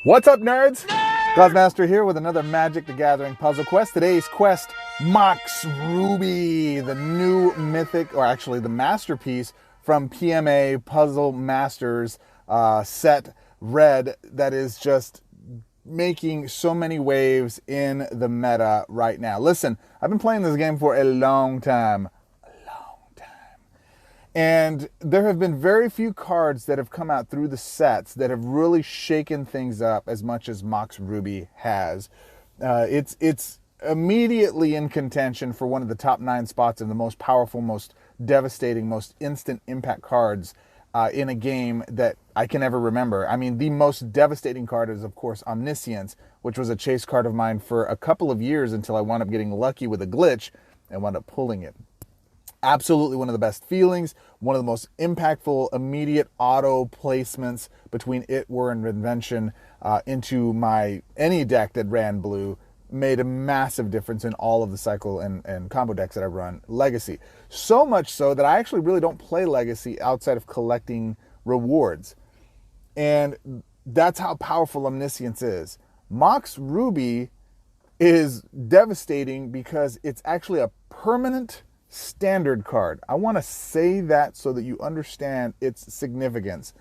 What's up, nerds? Goz Master here with another Magic the Gathering puzzle quest. Today's quest, Mox Ruby, the new mythic, or actually the masterpiece from PMA Puzzle Masters set red that is just making so many waves in the meta right now. Listen, I've been playing this game for a long time. And there have been very few cards that have come out through the sets that have really shaken things up as much as Mox Ruby has. It's immediately in contention for one of the top 9 spots in the most powerful, most devastating, most instant impact cards in a game that I can ever remember. I mean, the most devastating card is, of course, Omniscience, which was a chase card of mine for a couple of years until I wound up getting lucky with a glitch and wound up pulling it. Absolutely one of the best feelings, one of the most impactful, immediate auto placements between it, Were, and Invention into my any deck that ran blue made a massive difference in all of the cycle and combo decks that I run Legacy. So much so that I actually really don't play Legacy outside of collecting rewards. And that's how powerful Omniscience is. Mox Ruby is devastating because it's actually a permanent standard card. I want to say that so that you understand its significance.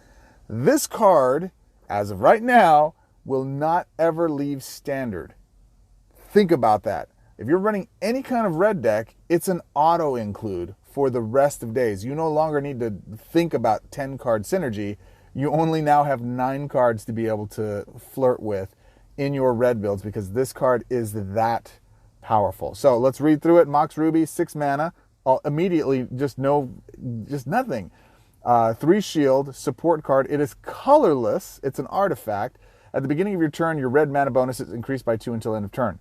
This card, as of right now, will not ever leave standard. Think about that. If you're running any kind of red deck, it's an auto include for the rest of days. You no longer need to think about 10 card synergy. You only now have 9 cards to be able to flirt with in your red builds because this card is that powerful. So let's read through it. Mox Ruby, 6 mana. Immediately, just nothing. 3 shield, support card. It is colorless. It's an artifact. At the beginning of your turn, your red mana bonus is increased by 2 until end of turn.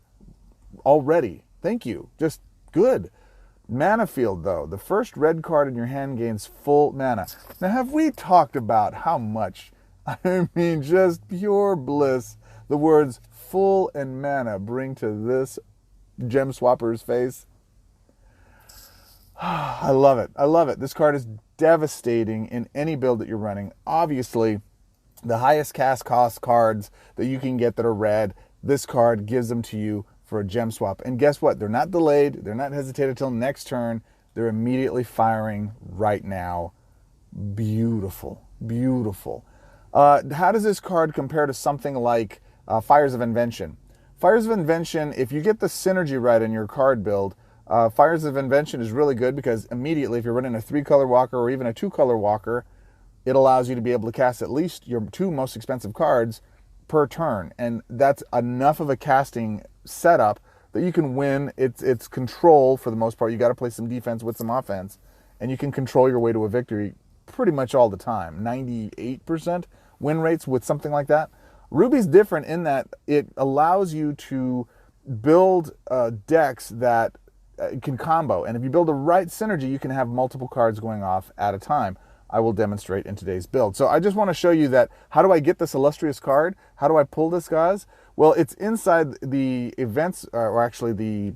Already. Thank you. Just good. Mana field, though. The first red card in your hand gains full mana. Now, have we talked about how much, I mean, just pure bliss, the words full and mana bring to this gem swapper's face? I love it. I love it. This card is devastating in any build that you're running. Obviously, the highest cast cost cards that you can get that are red, this card gives them to you for a gem swap. And guess what? They're not delayed. They're not hesitated till next turn. They're immediately firing right now. Beautiful. Beautiful. How does this card compare to something like Fires of Invention? Fires of Invention, if you get the synergy right in your card build, Fires of Invention is really good because immediately if you're running a 3-color walker or even a 2-color walker, it allows you to be able to cast at least your 2 most expensive cards per turn. And that's enough of a casting setup that you can win. It's control for the most part. You got to play some defense with some offense, and you can control your way to a victory pretty much all the time. 98% win rates with something like that. Ruby's different in that it allows you to build decks that can combo, and if you build the right synergy, you can have multiple cards going off at a time. I will demonstrate in today's build. So I just want to show you that. How do I get this illustrious card? How do I pull this, guys? Well, it's inside the events, or actually the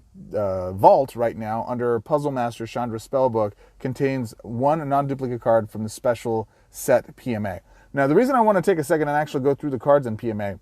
vault right now under Puzzle Master Chandra's Spellbook. Contains 1 non-duplicate card from the special set PMA. Now, the reason I want to take a second and actually go through the cards in PMA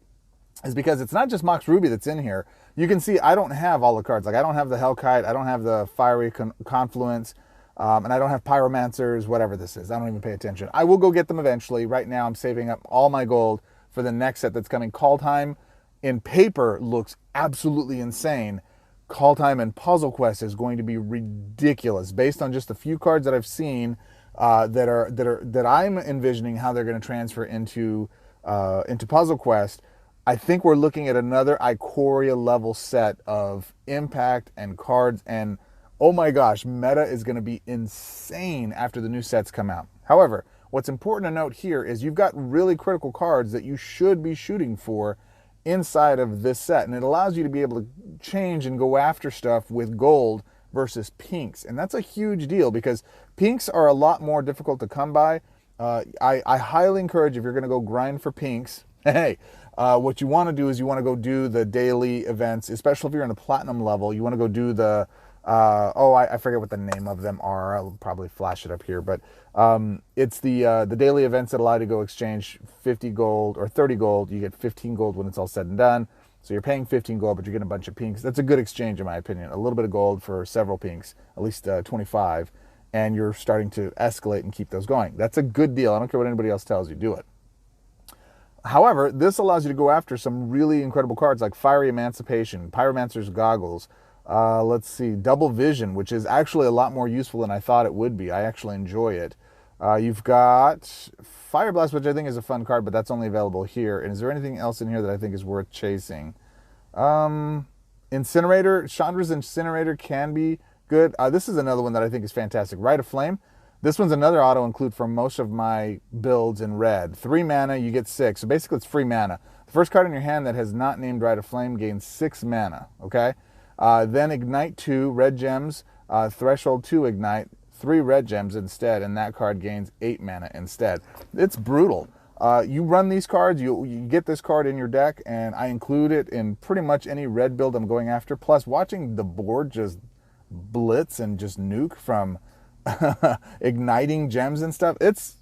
is because it's not just Mox Ruby that's in here. You can see I don't have all the cards. Like, I don't have the Hellkite, I don't have the Fiery Confluence, and I don't have Pyromancers, whatever this is. I don't even pay attention. I will go get them eventually. Right now, I'm saving up all my gold for the next set that's coming. Call Time in paper looks absolutely insane. Call Time and Puzzle Quest is going to be ridiculous based on just a few cards that I've seen that I'm envisioning how they're going to transfer into Puzzle Quest. I think we're looking at another Ikoria level set of impact and cards, and oh my gosh, meta is going to be insane after the new sets come out. However, what's important to note here is you've got really critical cards that you should be shooting for inside of this set, and it allows you to be able to change and go after stuff with gold versus pinks, and that's a huge deal because pinks are a lot more difficult to come by. I highly encourage, if you're going to go grind for pinks, hey, what you want to do is you want to go do the daily events, especially if you're in the platinum level. You want to go do the I forget what the name of them are. I'll probably flash it up here, but it's the daily events that allow you to go exchange 50 gold or 30 gold. You get 15 gold when it's all said and done. So you're paying 15 gold, but you're getting a bunch of pinks. That's a good exchange, in my opinion. A little bit of gold for several pinks, at least 25, and you're starting to escalate and keep those going. That's a good deal. I don't care what anybody else tells you. Do it. However, this allows you to go after some really incredible cards like Fiery Emancipation, Pyromancer's Goggles, let's see, Double Vision, which is actually a lot more useful than I thought it would be. I actually enjoy it. You've got Fire Blast, which I think is a fun card, but that's only available here. And is there anything else in here that I think is worth chasing? Incinerator, Chandra's Incinerator can be good. This is another one that I think is fantastic. Rite of Flame. This one's another auto-include for most of my builds in red. 3 mana, you get 6. So basically it's free mana. The first card in your hand that has not named Rite of Flame gains 6 mana, okay? Then Ignite 2, red gems, Threshold 2 Ignite, 3 red gems instead, and that card gains 8 mana instead. It's brutal. You run these cards, you get this card in your deck, and I include it in pretty much any red build I'm going after. Plus, watching the board just blitz and just nuke from igniting gems and stuff, it's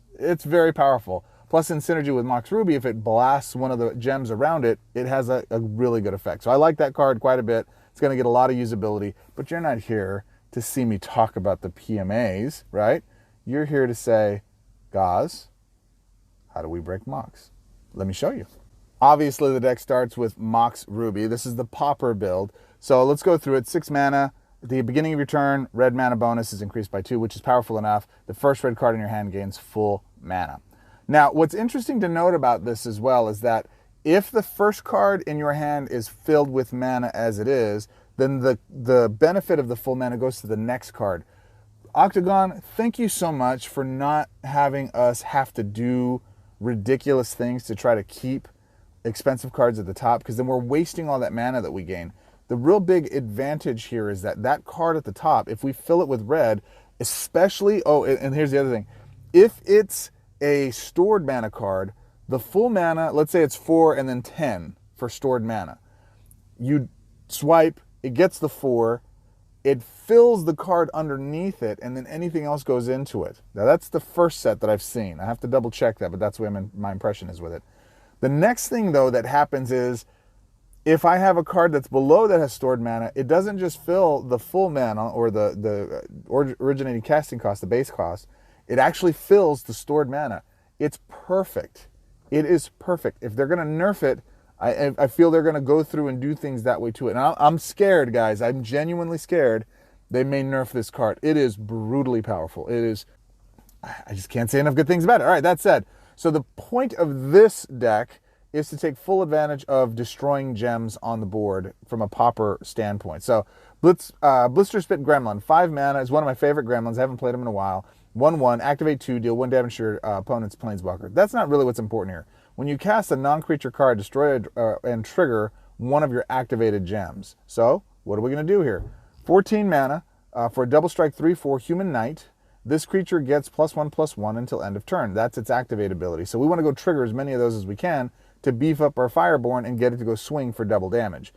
very powerful. Plus, in synergy with Mox Ruby, if it blasts one of the gems around it, it has a really good effect. So I like that card quite a bit. It's going to get a lot of usability, but you're not here to see me talk about the PMAs, right? You're here to say, Goz, how do we break Mox? Let me show you. Obviously, the deck starts with Mox Ruby. This is the Pauper build. So let's go through it. 6 mana. At the beginning of your turn, red mana bonus is increased by 2, which is powerful enough. The first red card in your hand gains full mana. Now, what's interesting to note about this as well is that if the first card in your hand is filled with mana as it is, then the benefit of the full mana goes to the next card. Octagon, thank you so much for not having us have to do ridiculous things to try to keep expensive cards at the top, because then we're wasting all that mana that we gain. The real big advantage here is that that card at the top, if we fill it with red, especially, oh, and here's the other thing. If it's a stored mana card, the full mana, let's say it's 4 and then 10 for stored mana. You swipe, it gets the 4, it fills the card underneath it, and then anything else goes into it. Now, that's the first set that I've seen. I have to double check that, but that's the way my impression is with it. The next thing, though, that happens is, if I have a card that's below that has stored mana, it doesn't just fill the full mana or the originating casting cost, the base cost. It actually fills the stored mana. It's perfect. It is perfect. If they're going to nerf it, I feel they're going to go through and do things that way to it. And I'm scared, guys. I'm genuinely scared they may nerf this card. It is brutally powerful. It is, I just can't say enough good things about it. All right, that said, so the point of this deck is to take full advantage of destroying gems on the board from a Pauper standpoint. So Blister Spit Gremlin, 5 mana, is one of my favorite Gremlins. I haven't played them in a while. 1/1, activate 2, deal 1 damage to your opponent's Planeswalker. That's not really what's important here. When you cast a non-creature card, destroy and trigger one of your activated gems. So what are we going to do here? 14 mana for a double strike 3/4 Human Knight. This creature gets +1/+1 until end of turn. That's its activate ability. So we want to go trigger as many of those as we can to beef up our Fireborn and get it to go swing for double damage.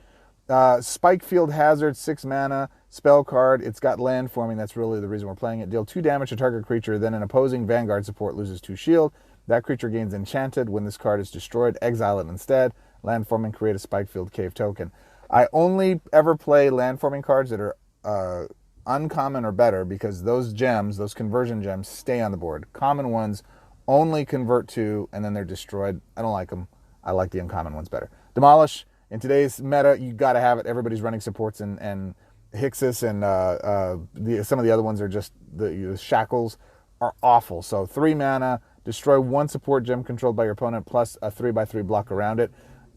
Spike Field Hazard, 6 mana, spell card. It's got land forming. That's really the reason we're playing it. Deal 2 damage to target creature, then an opposing Vanguard support loses 2 shield. That creature gains enchanted. When this card is destroyed, exile it instead. Land forming, create a Spike Field Cave token. I only ever play land forming cards that are uncommon or better, because those gems, those conversion gems, stay on the board. Common ones only convert to, and then they're destroyed. I don't like them. I like the uncommon ones better. Demolish. In today's meta, you got to have it. Everybody's running supports and Hixus, and some of the other ones are just, the shackles are awful. So 3 mana, destroy 1 support gem controlled by your opponent, plus a 3/3 block around it.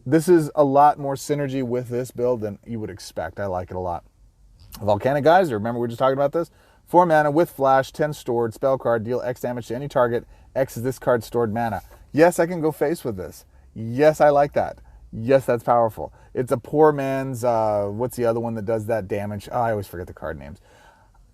This is a lot more synergy with this build than you would expect. I like it a lot. Volcanic Geyser, remember we were just talking about this? 4 mana with flash, 10 stored, spell card, deal X damage to any target. X is this card's stored mana. Yes, I can go face with this. Yes, I like that. Yes, that's powerful. It's a poor man's, what's the other one that does that damage? Oh, I always forget the card names.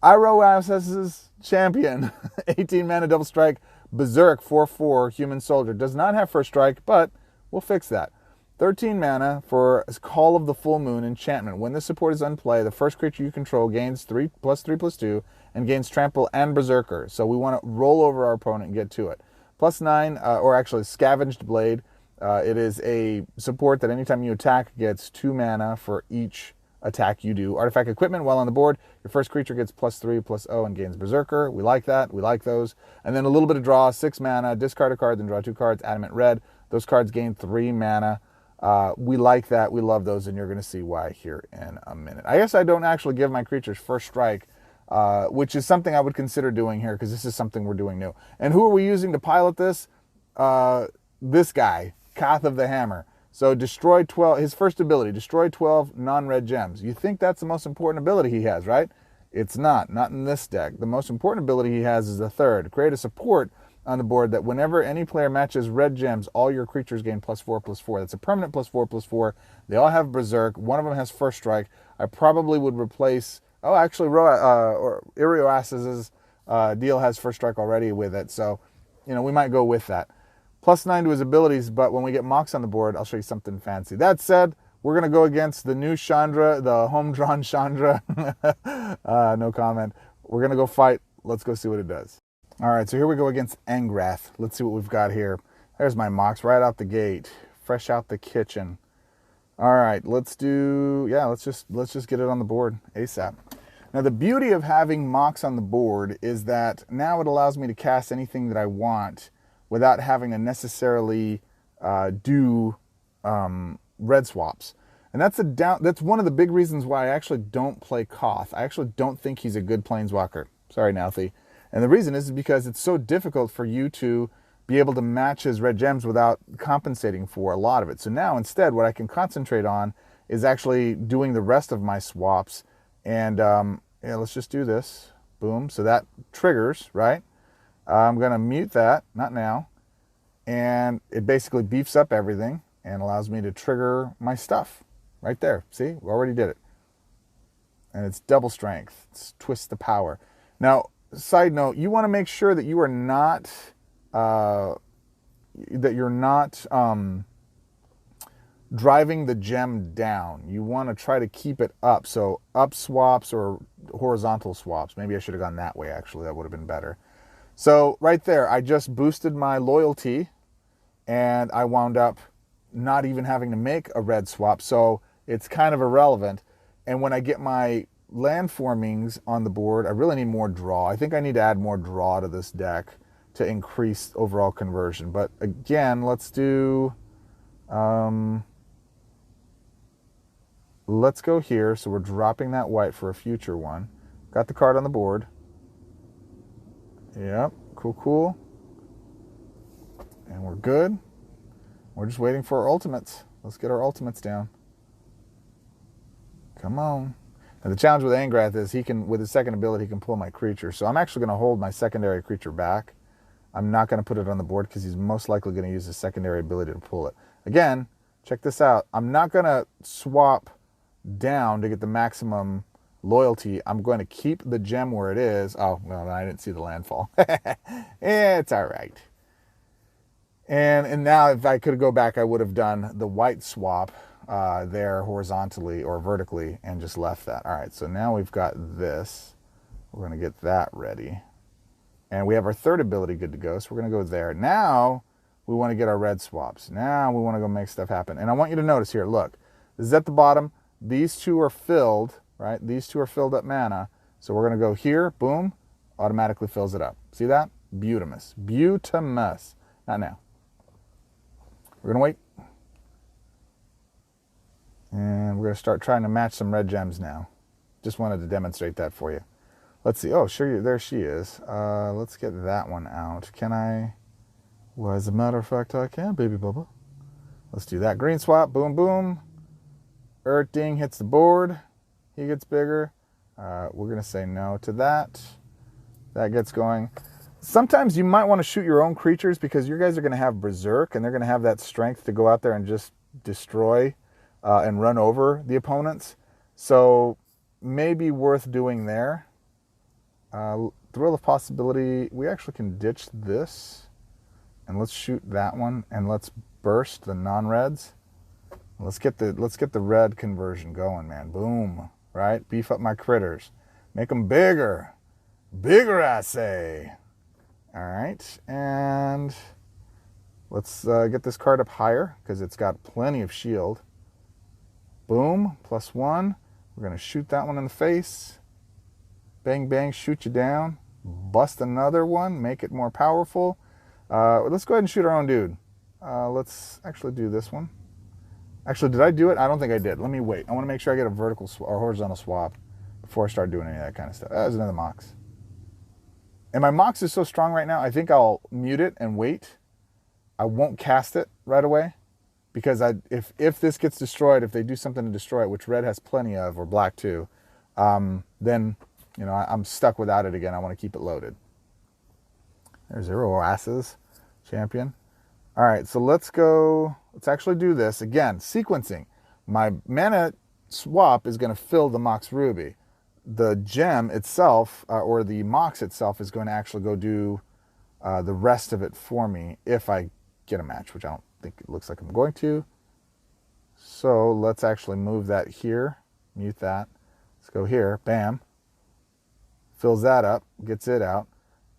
Iroas's Champion, 18 mana double strike, Berserk, 4/4, Human Soldier. Does not have first strike, but we'll fix that. 13 mana for Call of the Full Moon enchantment. When this support is in play, the first creature you control gains 3/3/2 and gains Trample and Berserker. So we want to roll over our opponent and get to it. +9, or actually Scavenged Blade. It is a support that anytime you attack gets 2 mana for each attack you do. Artifact equipment while on the board. Your first creature gets +3/+0 and gains Berserker. We like that. We like those. And then a little bit of draw, 6 mana, discard a card, then draw 2 cards, Adamant Red. Those cards gain 3 mana. We like that. We love those, and you're going to see why here in a minute. I guess I don't actually give my creatures first strike, which is something I would consider doing here because this is something we're doing new. And who are we using to pilot this? This guy, Kath of the Hammer. So destroy 12, his first ability, destroy 12 non-red gems. You think that's the most important ability he has, right? It's not in this deck. The most important ability he has is the third. Create a support on the board that whenever any player matches red gems, all your creatures gain +4/+4. That's a permanent +4/+4. They all have Berserk. One of them has First Strike. I probably would replace, oh, actually, Irioas's deal has First Strike already with it. So, you know, we might go with that. +9 to his abilities, but when we get Mox on the board, I'll show you something fancy. That said, we're going to go against the new Chandra, the home-drawn Chandra. No comment. We're going to go fight. Let's go see what it does. All right, so here we go against Engrath. Let's see what we've got here. There's my Mox right out the gate, fresh out the kitchen. All right, let's just get it on the board ASAP. Now, the beauty of having Mox on the board is that now it allows me to cast anything that I want without having to necessarily do red swaps. And that's one of the big reasons why I actually don't play Koth. I actually don't think he's a good planeswalker. Sorry, Nalthi. And the reason is because it's so difficult for you to be able to match his red gems without compensating for a lot of it. So now instead what I can concentrate on is actually doing the rest of my swaps. And yeah, let's just do this. Boom. So that triggers, right? I'm going to mute that, not now. And it basically beefs up everything and allows me to trigger my stuff right there. See, we already did it. And it's double strength. It's twist the power. Now, side note, you want to make sure that you are not, driving the gem down. You want to try to keep it up. So up swaps or horizontal swaps. Maybe I should have gone that way, actually. That would have been better. So right there, I just boosted my loyalty and I wound up not even having to make a red swap. So it's kind of irrelevant. And when I get my land formings on the board, I really need more draw. I think I need to add more draw to this deck to increase overall conversion. But again, let's do, let's go here. So we're dropping that white for a future one. Got the card on the board. Yep, cool. And we're good. We're just waiting for our ultimates. Let's get our ultimates down. Come on. And the challenge with Engrath is he can, with his second ability, he can pull my creature. So I'm actually going to hold my secondary creature back. I'm not going to put it on the board because he's most likely going to use his secondary ability to pull it. Again, check this out. I'm not going to swap down to get the maximum loyalty. I'm going to keep the gem where it is. Oh, well, I didn't see the landfall. It's all right. And now if I could go back, I would have done the white swap there horizontally or vertically and just left that. All right, so now we've got this. We're going to get that ready. And we have our third ability good to go, so we're going to go there. Now we want to get our red swaps. Now we want to go make stuff happen. And I want you to notice here, look, this is at the bottom. These two are filled, right? These two are filled up mana. So we're going to go here, boom, automatically fills it up. See that? Beautimous. Beautimous. Not now. We're going to wait. And we're going to start trying to match some red gems now. Just wanted to demonstrate that for you. Let's see. Oh, sure, there she is. Let's get that one out. Can I? Well, as a matter of fact, I can, baby bubba. Let's do that. Green swap. Boom, boom. Earth Ding hits the board. He gets bigger. We're going to say no to that. That gets going. Sometimes you might want to shoot your own creatures because you guys are going to have Berserk and they're going to have that strength to go out there and just destroy and run over the opponents. So maybe worth doing there. Thrill of Possibility. We actually can ditch this and let's shoot that one and let's burst the non-reds. Let's get the red conversion going, man. Boom, right? Beef up my critters. Make them bigger. Bigger, I say. All right, and let's get this card up higher because it's got plenty of shield. Boom, +1. We're going to shoot that one in the face. Bang, bang, shoot you down. Bust another one, make it more powerful. Let's go ahead and shoot our own dude. Let's actually do this one. Actually, did I do it? I don't think I did. Let me wait. I want to make sure I get a vertical or horizontal swap before I start doing any of that kind of stuff. That was another Mox. And my Mox is so strong right now, I think I'll mute it and wait. I won't cast it right away because if this gets destroyed, if they do something to destroy it, which red has plenty of, or black too, then you know I'm stuck without it again. I want to keep it loaded. There's 0 asses, champion. All right, so let's actually do this. Again, sequencing. My mana swap is going to fill the Mox Ruby. The gem itself, or the Mox itself, is going to actually go do the rest of it for me if I get a match, which I don't think it looks like I'm going to. So let's actually move that here, mute that. Let's go here, bam. Fills that up, gets it out.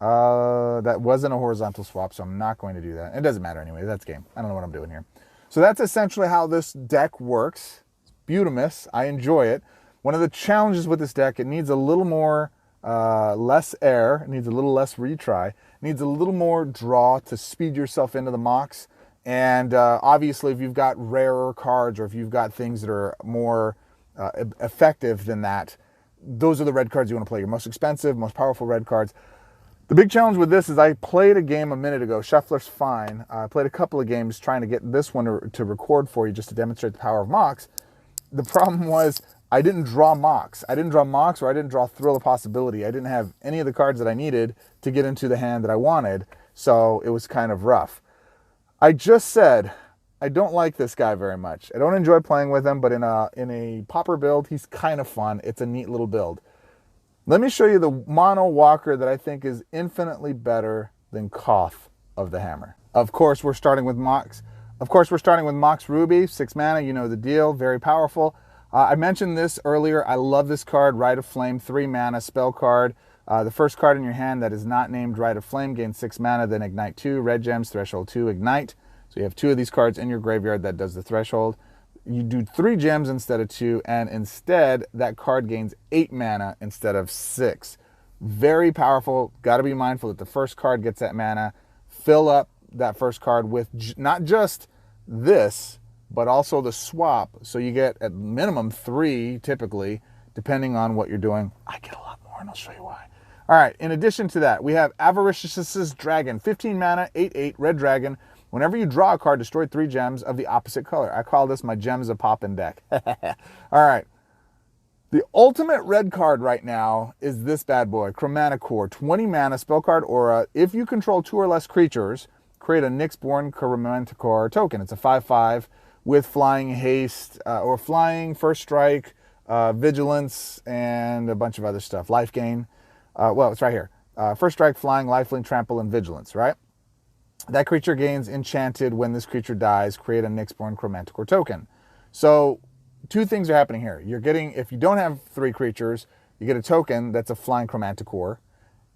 That wasn't a horizontal swap, so I'm not going to do that. It doesn't matter anyway, that's game. I don't know what I'm doing here. So that's essentially how this deck works. It's beautimous, I enjoy it. One of the challenges with this deck, it needs a little more, less air, it needs a little less retry, it needs a little more draw to speed yourself into the Mox. And obviously if you've got rarer cards or if you've got things that are more effective than that, those are the red cards you want to play. Your most expensive, most powerful red cards. The big challenge with this is I played a game a minute ago, Shuffler's Fine. I played a couple of games trying to get this one to record for you just to demonstrate the power of Mox. The problem was I didn't draw Mox. I didn't draw Mox, or I didn't draw Thrill of Possibility. I didn't have any of the cards that I needed to get into the hand that I wanted, so it was kind of rough. I just said I don't like this guy very much. I don't enjoy playing with him, but in a Pauper build, he's kind of fun. It's a neat little build. Let me show you the mono walker that I think is infinitely better than Koth of the Hammer. Of course, we're starting with Mox. Of course, we're starting with Mox Ruby, 6 mana, you know the deal, very powerful. I mentioned this earlier. I love this card, Rite of Flame, 3 mana spell card. The first card in your hand that is not named Rite of Flame gains 6 mana, then Ignite 2, red gems, threshold 2, Ignite. So you have 2 of these cards in your graveyard that does the threshold. You do 3 gems instead of 2, and instead that card gains 8 mana instead of 6. Very powerful. Got to be mindful that the first card gets that mana. Fill up that first card with not just this, but also the swap. So you get at minimum 3 typically, depending on what you're doing. I get a lot more, and I'll show you why. All right, in addition to that, we have Avaricious Dragon, 15 mana, 8/8, red dragon. Whenever you draw a card, destroy 3 gems of the opposite color. I call this my Gems of Poppin' deck. All right. The ultimate red card right now is this bad boy, Chromaticore, 20 mana, spell card aura. If you control 2 or less creatures, create a Nyxborn Chromaticore token. It's a 5/5 with flying haste, or flying, first strike, vigilance, and a bunch of other stuff. Life gain. Well, it's right here. First strike, flying, lifelink, trample, and vigilance, right? That creature gains enchanted when this creature dies. Create a Nyxborn Chromaticore token. So 2 things are happening here. You're getting, if you don't have 3 creatures, you get a token that's a flying Chromaticore.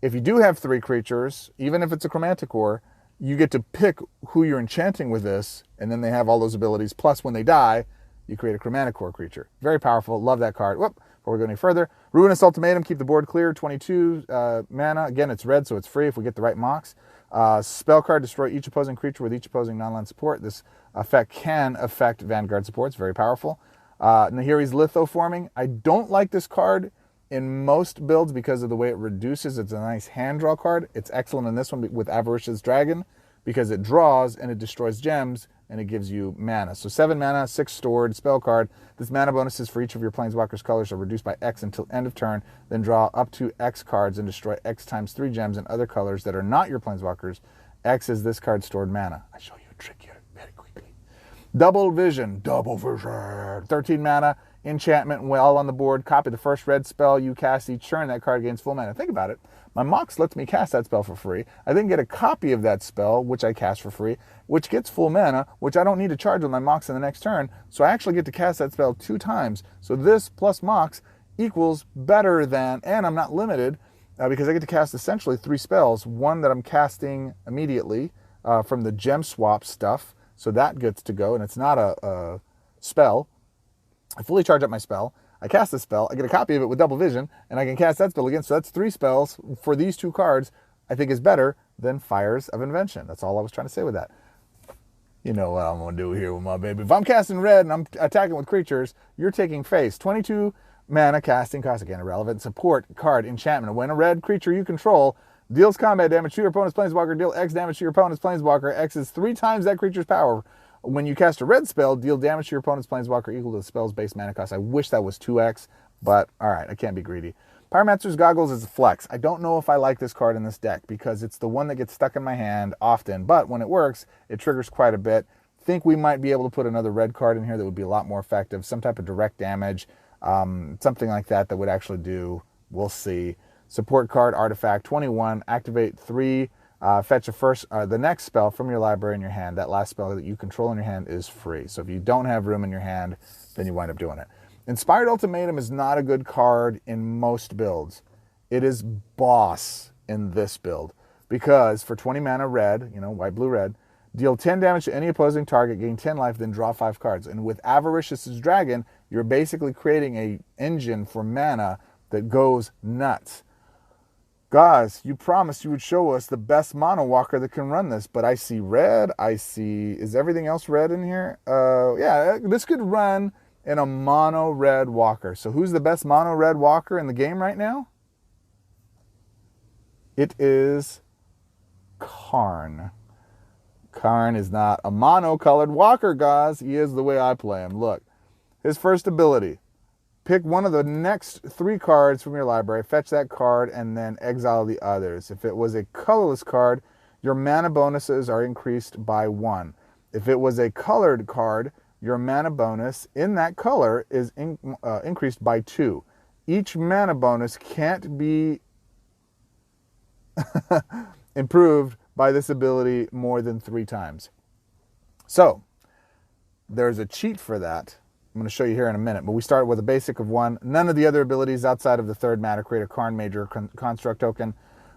If you do have 3 creatures, even if it's a Chromaticore, you get to pick who you're enchanting with this, and then they have all those abilities. Plus, when they die, you create a Chromaticore creature. Very powerful. Love that card. Whoop. Before we go any further, Ruinous Ultimatum, keep the board clear, 22 mana. Again, it's red, so it's free if we get the right Mox. Spell card, destroy each opposing creature with each opposing non-land support. This effect can affect Vanguard support. It's very powerful. Nahiri's Lithoforming. I don't like this card in most builds because of the way it reduces. It's a nice hand draw card. It's excellent in this one with Avaricious Dragon because it draws and it destroys gems and it gives you mana. So 7 mana, 6 stored, spell card. This mana bonuses for each of your Planeswalker's colors are reduced by X until end of turn. Then draw up to X cards and destroy X times 3 gems and other colors that are not your Planeswalkers. X is this card's stored mana. I show you a trick here very quickly. Double Vision. 13 mana, enchantment, well on the board. Copy the first red spell you cast each turn. That card gains full mana. Think about it. My Mox lets me cast that spell for free. I then get a copy of that spell, which I cast for free, which gets full mana, which I don't need to charge with my Mox in the next turn. So I actually get to cast that spell 2 times. So this plus Mox equals better than, and I'm not limited because I get to cast essentially 3 spells. One that I'm casting immediately from the gem swap stuff. So that gets to go, and it's not a spell. I fully charge up my spell. I cast the spell. I get a copy of it with double vision, and I can cast that spell again. So that's 3 spells for these 2 cards. I think is better than Fires of Invention. That's all I was trying to say with that. You know what I'm going to do here with my baby. If I'm casting red and I'm attacking with creatures, you're taking face. 22 mana casting cost. Again, irrelevant. Support card enchantment. When a red creature you control deals combat damage to your opponent's planeswalker, deal X damage to your opponent's planeswalker. X is 3 times that creature's power. When you cast a red spell, deal damage to your opponent's planeswalker equal to the spell's base mana cost. I wish that was 2x, but all right, I can't be greedy. Pyromancer's Goggles is a flex. I don't know if I like this card in this deck because it's the one that gets stuck in my hand often, but when it works, it triggers quite a bit. Think we might be able to put another red card in here that would be a lot more effective, some type of direct damage, something like that that would actually do. We'll see. Support card, Artifact, 21, activate 3, fetch the next spell from your library in your hand. That last spell that you control in your hand is free. So if you don't have room in your hand, then you wind up doing it. Inspired Ultimatum is not a good card in most builds. It is boss in this build because for 20 mana red, white, blue, red, deal 10 damage to any opposing target, gain 10 life, then draw 5 cards. And with Avaricious' Dragon, you're basically creating an engine for mana that goes nuts. Goz, you promised you would show us the best mono walker that can run this, but I see red, is everything else red in here? Yeah, this could run in a mono red walker. So who's the best mono red walker in the game right now? It is Karn. Karn is not a mono-colored walker, Goz. He is the way I play him. Look, his first ability. Pick one of the next 3 cards from your library, fetch that card, and then exile the others. If it was a colorless card, your mana bonuses are increased by 1. If it was a colored card, your mana bonus in that color is increased by 2. Each mana bonus can't be improved by this ability more than 3 times. So, there's a cheat for that. I'm going to show you here in a minute, but we start with a basic of 1. None of the other abilities outside of the 3rd mana create a Karn Major Construct token.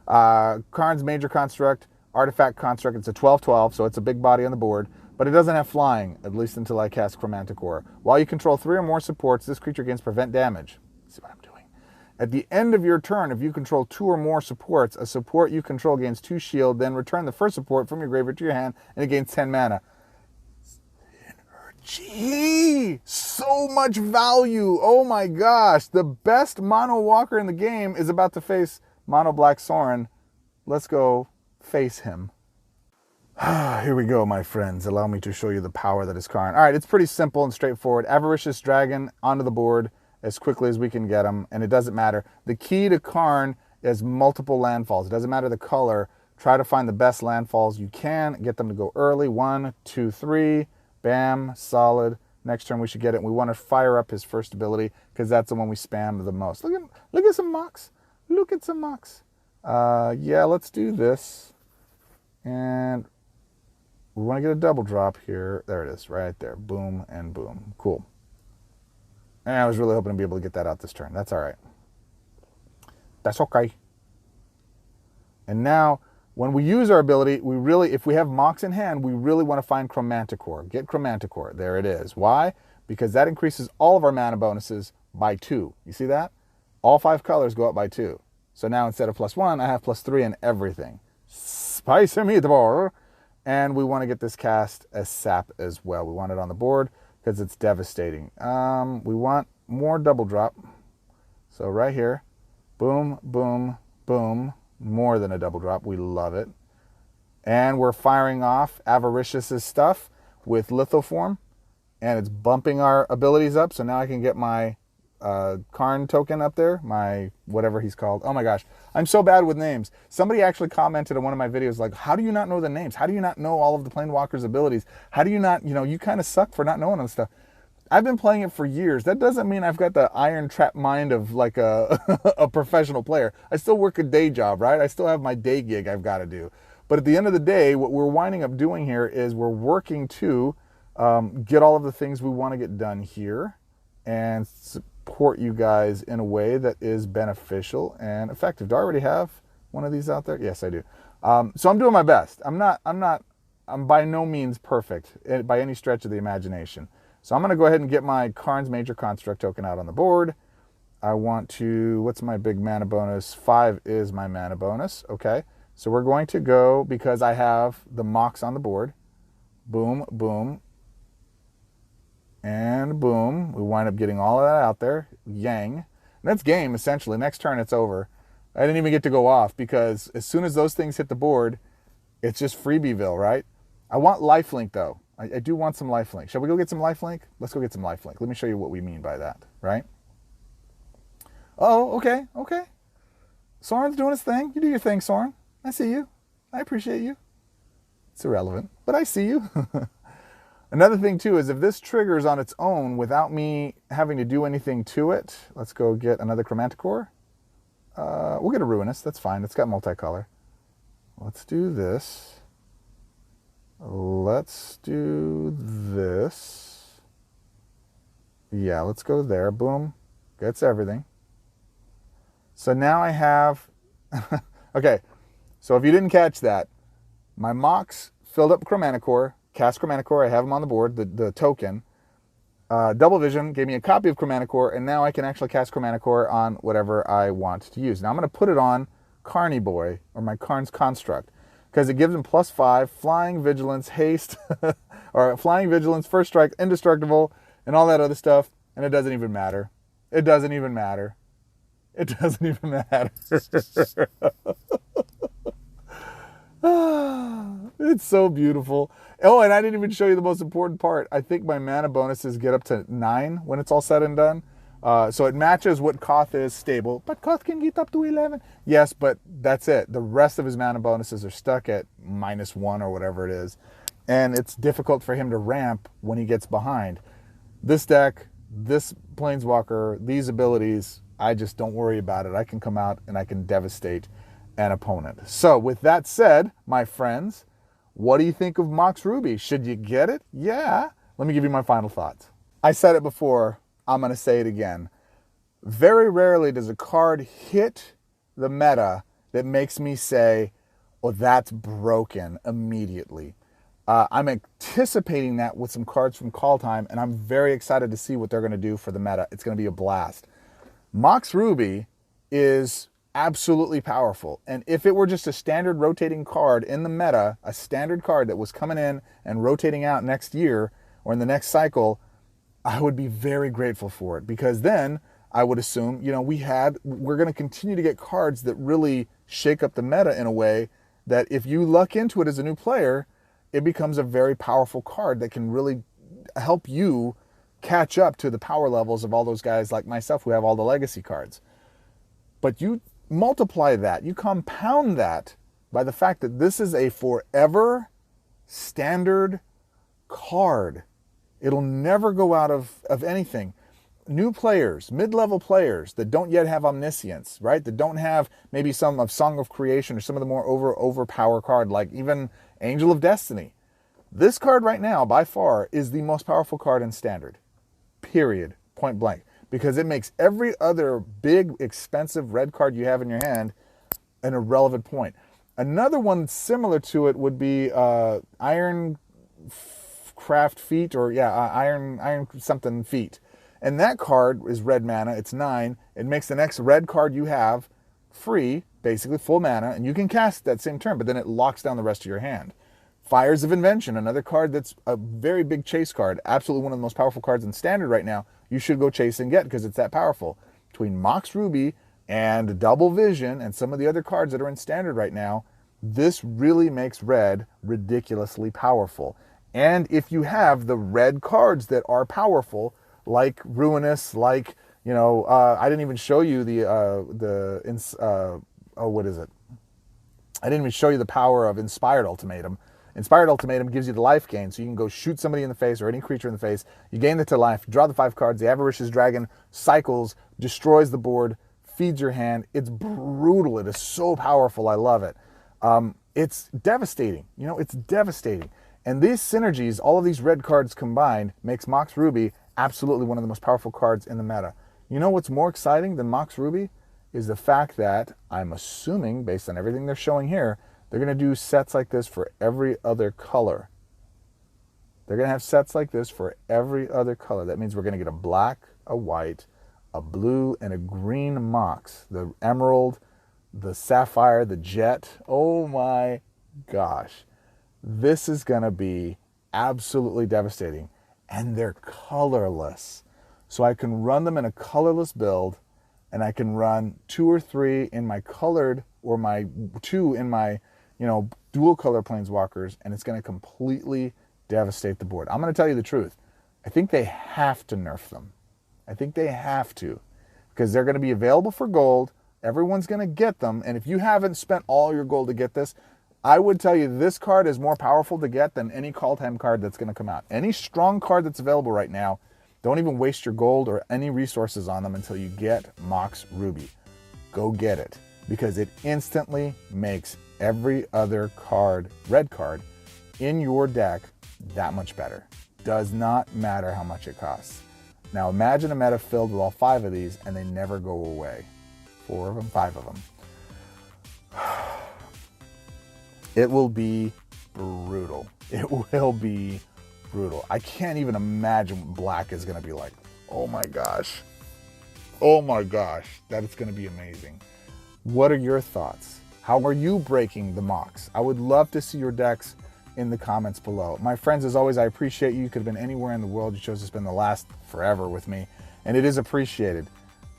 Karn's Major Construct, Artifact Construct, it's a 12/12, so it's a big body on the board, but it doesn't have flying, at least until I cast Chromantic Ore. While you control 3 or more supports, this creature gains prevent damage. See what I'm doing? At the end of your turn, if you control 2 or more supports, a support you control gains 2 shield, then return the first support from your graveyard to your hand, and it gains 10 mana. Gee, so much value. Oh my gosh. The best mono walker in the game is about to face mono black Sorin. Let's go face him. Here we go, my friends. Allow me to show you the power that is Karn. All right, it's pretty simple and straightforward. Avaricious Dragon onto the board as quickly as we can get them, and it doesn't matter. The key to Karn is multiple landfalls. It doesn't matter the color. Try to find the best landfalls you can. Get them to go early. 1, 2, 3. Bam, solid. Next turn we should get it. We want to fire up his first ability because that's the one we spam the most. Look at some Mox. Look at some Mox. Yeah, let's do this. And we want to get a double drop here. There it is, right there. Boom and boom. Cool. And I was really hoping to be able to get that out this turn. That's all right. That's okay. And now, when we use our ability, if we have Mox in hand, we really want to find Chromantic Ore. Get Chromantic Ore. There it is. Why? Because that increases all of our mana bonuses by 2. You see that? All 5 colors go up by 2. So now instead of +1, I have +3 in everything. Spicy meatball. And we want to get this cast as sap as well. We want it on the board because it's devastating. We want more double drop. So right here, boom, boom, boom. More than a double drop. We love it. And we're firing off Avaricious' stuff with Lithoform. And it's bumping our abilities up. So now I can get my Karn token up there. My whatever he's called. Oh my gosh. I'm so bad with names. Somebody actually commented on one of my videos like, how do you not know the names? How do you not know all of the Planewalker's abilities? How do you not, you kind of suck for not knowing them stuff. I've been playing it for years. That doesn't mean I've got the iron trap mind of like a, a professional player. I still work a day job, right? I still have my day gig I've got to do. But at the end of the day, what we're winding up doing here is we're working to get all of the things we want to get done here and support you guys in a way that is beneficial and effective. Do I already have one of these out there? Yes, I do. So I'm doing my best. I'm by no means perfect by any stretch of the imagination. So I'm going to go ahead and get my Karn's Major Construct token out on the board. I want to, what's my big mana bonus? 5 is my mana bonus. Okay. So we're going to go, because I have the Mox on the board. Boom, boom, and boom. We wind up getting all of that out there. Yang. And that's game, essentially. Next turn, it's over. I didn't even get to go off, because as soon as those things hit the board, it's just freebieville, right? I want lifelink, though. I do want some lifelink. Shall we go get some lifelink? Let's go get some lifelink. Let me show you what we mean by that, right? Oh, okay, okay. Soren's doing his thing. You do your thing, Soren. I see you. I appreciate you. It's irrelevant, but I see you. Another thing, too, is if this triggers on its own without me having to do anything to it, let's go get another Chromanticore. We'll get a Ruinous. That's fine. It's got multicolor. Let's do this. Let's do this. Yeah, let's go there. Boom. Gets everything. So now I have... okay, so if you didn't catch that, my Mox filled up Chromanticore, cast Chromanticore, I have them on the board, the token. Double Vision gave me a copy of Chromanticore, and now I can actually cast Chromanticore on whatever I want to use. Now I'm going to put it on Carny Boy, or my Karn's Construct, because it gives him +5, Flying, Vigilance, Haste, or Flying, Vigilance, First Strike, Indestructible, and all that other stuff, and it doesn't even matter. It doesn't even matter. It doesn't even matter. It's so beautiful. Oh, and I didn't even show you the most important part. I think my mana bonuses get up to 9 when it's all said and done. So it matches what Koth is stable, but Koth can get up to 11. Yes, but that's it. The rest of his mana bonuses are stuck at -1 or whatever it is. And it's difficult for him to ramp when he gets behind. This deck, this Planeswalker, these abilities, I just don't worry about it. I can come out and I can devastate an opponent. So with that said, my friends, what do you think of Mox Ruby? Should you get it? Yeah. Let me give you my final thoughts. I said it before. I'm going to say it again. Very rarely does a card hit the meta that makes me say, oh, that's broken immediately. I'm anticipating that with some cards from Call Time, and I'm very excited to see what they're going to do for the meta. It's going to be a blast. Mox Ruby is absolutely powerful. And if it were just a standard rotating card in the meta, a standard card that was coming in and rotating out next year or in the next cycle, I would be very grateful for it, because then I would assume, you know, we're going to continue to get cards that really shake up the meta in a way that if you luck into it as a new player, it becomes a very powerful card that can really help you catch up to the power levels of all those guys like myself who have all the legacy cards. But you multiply that, you compound that by the fact that this is a forever standard card. It'll never go out of anything. New players, mid-level players that don't yet have Omniscience, right? That don't have maybe some of Song of Creation or some of the more overpower card, like even Angel of Destiny. This card right now, by far, is the most powerful card in Standard. Period. Point blank. Because it makes every other big, expensive red card you have in your hand an irrelevant point. Another one similar to it would be Iron Craft Feet, or yeah, Iron something Feet. And that card is red mana. It's 9. It makes the next red card you have free, basically full mana, and you can cast that same turn, but then it locks down the rest of your hand. Fires of Invention, another card that's a very big chase card, absolutely one of the most powerful cards in Standard right now. You should go chase and get because it's that powerful. Between Mox Ruby and Double Vision and some of the other cards that are in Standard right now, this really makes red ridiculously powerful. And if you have the red cards that are powerful, like Ruinous, like, you know, I didn't even show you what is it? I didn't even show you the power of Inspired Ultimatum. Inspired Ultimatum gives you the life gain, so you can go shoot somebody in the face or any creature in the face. You gain it to life, draw the 5 cards. The Avaricious Dragon cycles, destroys the board, feeds your hand. It's brutal. It is so powerful. I love it. It's devastating. You know, it's devastating. And these synergies, all of these red cards combined, makes Mox Ruby absolutely one of the most powerful cards in the meta. You know what's more exciting than Mox Ruby is the fact that I'm assuming, based on everything they're showing here, they're going to do sets like this for every other color. They're going to have sets like this for every other color. That means we're going to get a black, a white, a blue, and a green Mox. The emerald, the sapphire, the jet. Oh my gosh. This is going to be absolutely devastating. And they're colorless. So I can run them in a colorless build, and I can run 2 or 3 in my colored, or my 2 in my, you know, dual color planeswalkers, and it's going to completely devastate the board. I'm going to tell you the truth. I think they have to nerf them. I think they have to, because they're going to be available for gold. Everyone's going to get them, and if you haven't spent all your gold to get this, I would tell you this card is more powerful to get than any call time card that's going to come out. Any strong card that's available right now, don't even waste your gold or any resources on them until you get Mox Ruby. Go get it, because it instantly makes every other card, red card, in your deck that much better. Does not matter how much it costs. Now imagine a meta filled with all 5 of these and they never go away. 4 of them, 5 of them. It will be brutal. It will be brutal. I can't even imagine what black is going to be like. Oh my gosh. Oh my gosh. That is going to be amazing. What are your thoughts? How are you breaking the Mox? I would love to see your decks in the comments below. My friends, as always, I appreciate you. You could have been anywhere in the world. You chose to spend the last forever with me, and it is appreciated.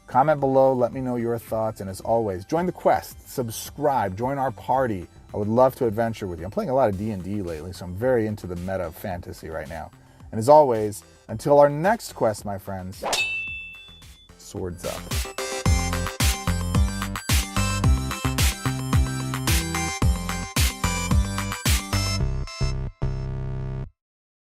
Comment below, let me know your thoughts, and as always, join the quest, subscribe, join our party. I would love to adventure with you. I'm playing a lot of D&D lately, so I'm very into the meta of fantasy right now. And as always, until our next quest, my friends, swords up.